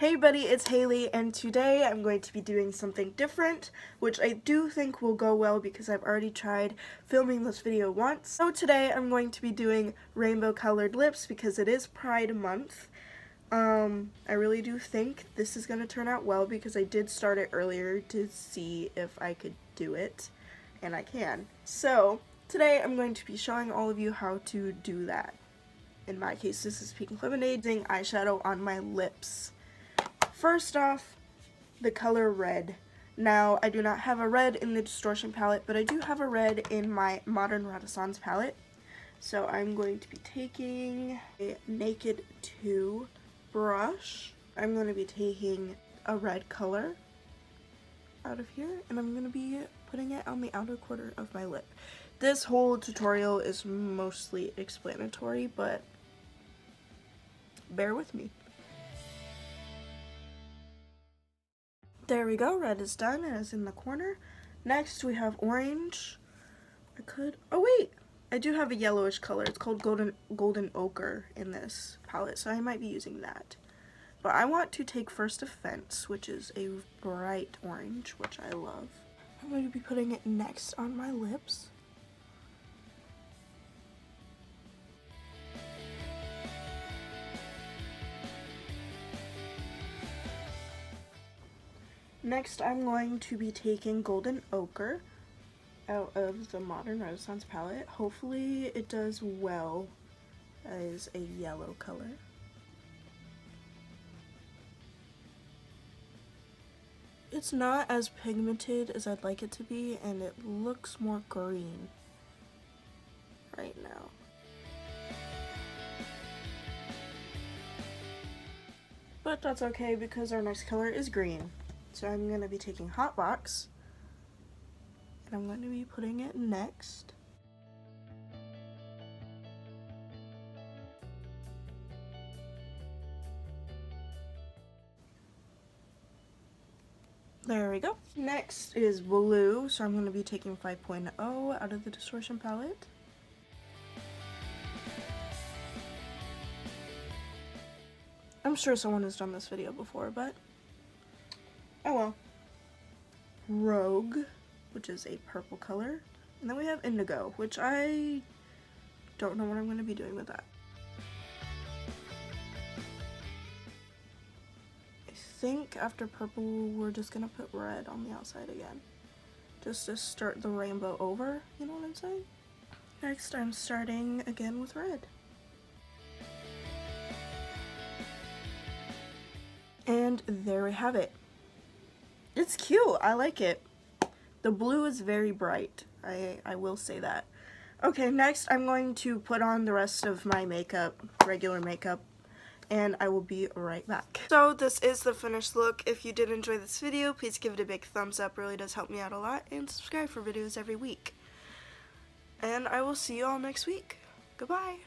Hey buddy, it's Haley, and today I'm going to be doing something different, which I do think will go well because I've already tried filming this video once. So today I'm going to be doing rainbow colored lips because it is Pride Month. I really do think this is going to turn out well because I did start it earlier to see if I could do it, and I can. So today I'm going to be showing all of you how to do that. In my case, this is Pink Lemonade using eyeshadow on my lips. First off, the color red. Now, I do not have a red in the Distortion palette, but I do have a red in my Modern Renaissance palette. So I'm going to be taking a Naked 2 brush. I'm going to be taking a red color out of here, and I'm going to be putting it on the outer corner of my lip. This whole tutorial is mostly explanatory, but bear with me. There we go, red is done, and it's in the corner. Next we have orange. Oh wait, I do have a yellowish color. It's called golden ochre in this palette, so I might be using that. But I want to take First Offense, which is a bright orange, which I love. I'm going to be putting it next on my lips. Next, I'm going to be taking Golden Ochre out of the Modern Renaissance palette. Hopefully it does well as a yellow color. It's not as pigmented as I'd like it to be, and it looks more green right now. But that's okay because our next color is green. So I'm going to be taking Hot Box, and I'm going to be putting it next. There we go. Next is blue, so I'm going to be taking 5.0 out of the Distortion palette. I'm sure someone has done this video before, but oh well. Rogue, which is a purple color. And then we have Indigo, which I don't know what I'm going to be doing with that. I think after purple, we're just going to put red on the outside again. Just to start the rainbow over, you know what I'm saying? Next, I'm starting again with red. And there we have it. It's cute. I like it. The blue is very bright. I will say that. Okay, next I'm going to put on the rest of my makeup, regular makeup, and I will be right back. So this is the finished look. If you did enjoy this video, please give it a big thumbs up. It really does help me out a lot. And subscribe for videos every week. And I will see you all next week. Goodbye.